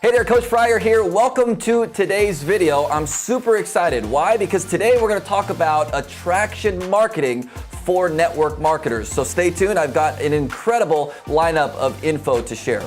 Hey there, Coach Fryer here. Welcome to today's video. I'm super excited. Why? Because today we're going to talk about attraction marketing for network marketers. So stay tuned. I've got an incredible lineup of info to share.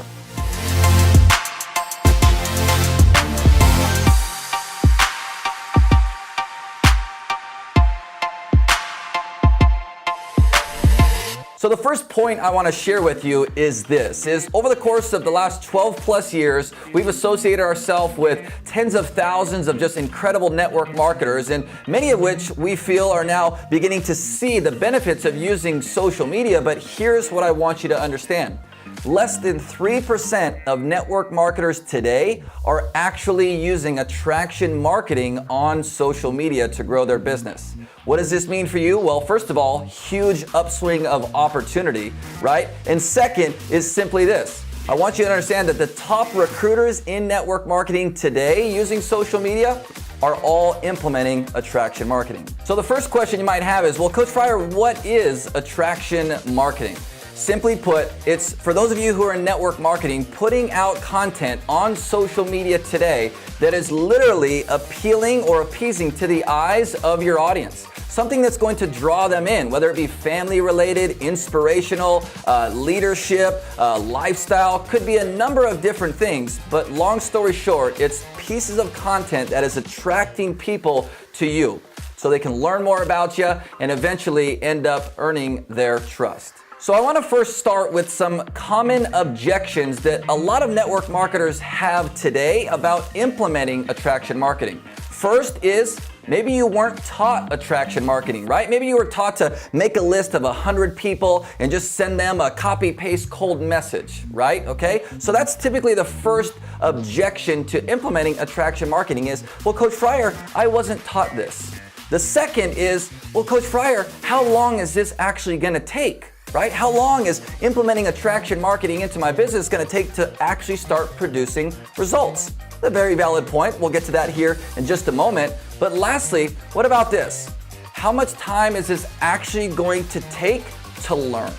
So the first point I want to share with you is this, over the course of the last 12 plus years, we've associated ourselves with tens of thousands of just incredible network marketers, and many of which we feel are now beginning to see the benefits of using social media. But here's what I want you to understand. Less than 3% of network marketers today are actually using attraction marketing on social media to grow their business. What does this mean for you? Well, first of all, huge upswing of opportunity, right? And second is simply this. I want you to understand that the top recruiters in network marketing today using social media are all implementing attraction marketing. So the first question you might have is, well, Coach Fryer, what is attraction marketing? Simply put, it's for those of you who are in network marketing, putting out content on social media today that is literally appealing or appeasing to the eyes of your audience. Something that's going to draw them in, whether it be family related, inspirational, leadership, lifestyle, could be a number of different things. But long story short, it's pieces of content that is attracting people to you so they can learn more about you and eventually end up earning their trust. So I want to first start with some common objections that a lot of network marketers have today about implementing attraction marketing. First is maybe you weren't taught attraction marketing, right? Maybe you were taught to make a list of 100 people and just send them a copy-paste cold message, right? Okay, so that's typically the first objection to implementing attraction marketing is, well, Coach Fryer, I wasn't taught this. The second is, well, Coach Fryer, how long is this actually going to take? Right? How long is implementing attraction marketing into my business going to take to actually start producing results? A very valid point. We'll get to that here in just a moment. But lastly, what about this? How much time is this actually going to take to learn?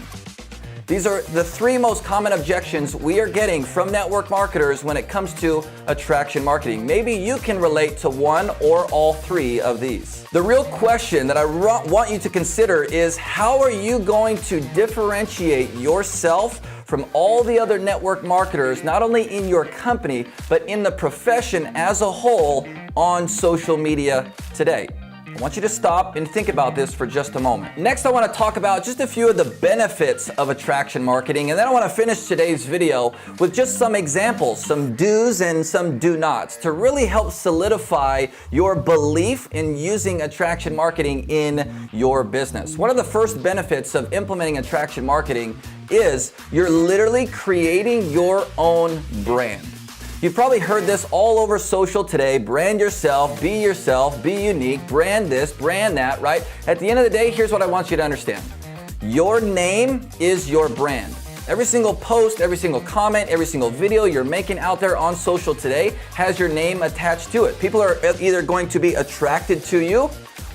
These are the three most common objections we are getting from network marketers when it comes to attraction marketing. Maybe you can relate to one or all three of these. The real question that I want you to consider is, how are you going to differentiate yourself from all the other network marketers, not only in your company, but in the profession as a whole on social media today? I want you to stop and think about this for just a moment. Next, I want to talk about just a few of the benefits of attraction marketing, and then I want to finish today's video with just some examples, some do's and some do nots to really help solidify your belief in using attraction marketing in your business. One of the first benefits of implementing attraction marketing is you're literally creating your own brand. You've probably heard this all over social today. Brand yourself, be unique, brand this, brand that, right? At the end of the day, here's what I want you to understand. Your name is your brand. Every single post, every single comment, every single video you're making out there on social today has your name attached to it. People are either going to be attracted to you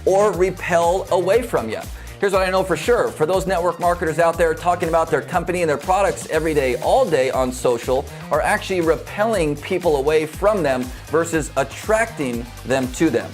or repelled away from you. Here's what I know for sure. For those network marketers out there talking about their company and their products every day, all day on social, are actually repelling people away from them versus attracting them to them.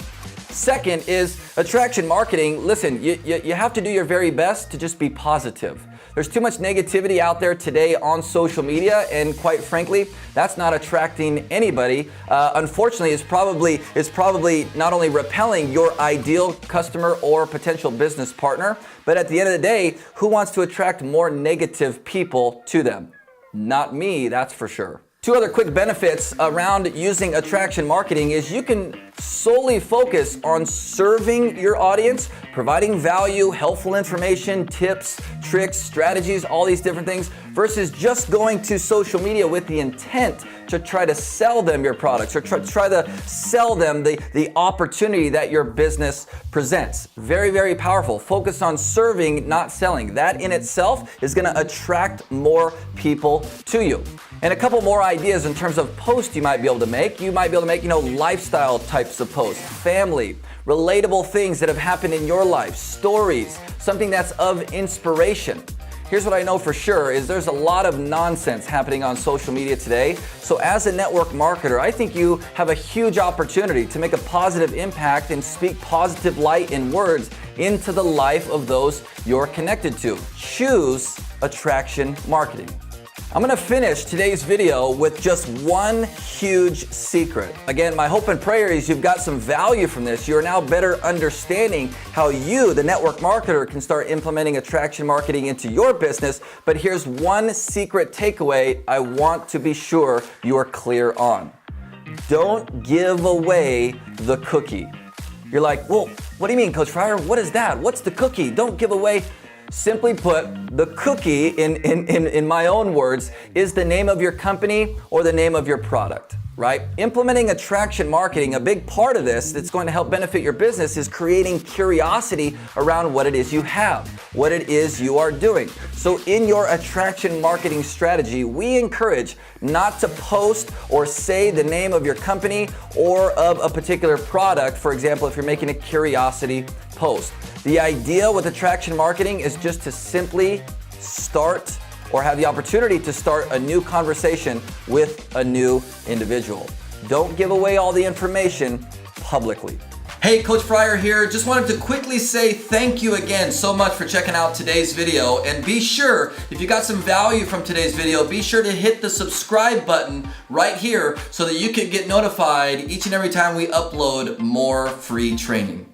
Second is attraction marketing. Listen, you have to do your very best to just be positive. There's too much negativity out there today on social media, and quite frankly, that's not attracting anybody. Unfortunately, it's probably not only repelling your ideal customer or potential business partner, but at the end of the day, who wants to attract more negative people to them? Not me, that's for sure. Two other quick benefits around using attraction marketing is you can solely focus on serving your audience, providing value, helpful information, tips, tricks, strategies, all these different things, versus just going to social media with the intent to try to sell them your products or try to sell them the opportunity that your business presents. Very, very powerful. Focus on serving, not selling. That in itself is going to attract more people to you. And a couple more ideas in terms of posts you might be able to make. You might be able to make, lifestyle types of posts, family, relatable things that have happened in your life, stories, something that's of inspiration. Here's what I know for sure is there's a lot of nonsense happening on social media today. So as a network marketer, I think you have a huge opportunity to make a positive impact and speak positive light in words into the life of those you're connected to. Choose attraction marketing. I'm gonna finish today's video with just one huge secret. Again, my hope and prayer is you've got some value from this. You're now better understanding how you, the network marketer, can start implementing attraction marketing into your business. But here's one secret takeaway I want to be sure you're clear on. Don't give away the cookie. You're like, well, what do you mean, Coach Fryer? What is that? What's the cookie? Don't give away. Simply put, the cookie, in my own words, is the name of your company or the name of your product, right? Implementing attraction marketing, a big part of this that's going to help benefit your business is creating curiosity around what it is you have, what it is you are doing. So in your attraction marketing strategy, we encourage not to post or say the name of your company or of a particular product. For example, if you're making a curiosity post. The idea with attraction marketing is just to simply start or have the opportunity to start a new conversation with a new individual. Don't give away all the information publicly. Hey, Coach Fryer here. Just wanted to quickly say thank you again so much for checking out today's video. And be sure, if you got some value from today's video, be sure to hit the subscribe button right here so that you can get notified each and every time we upload more free training.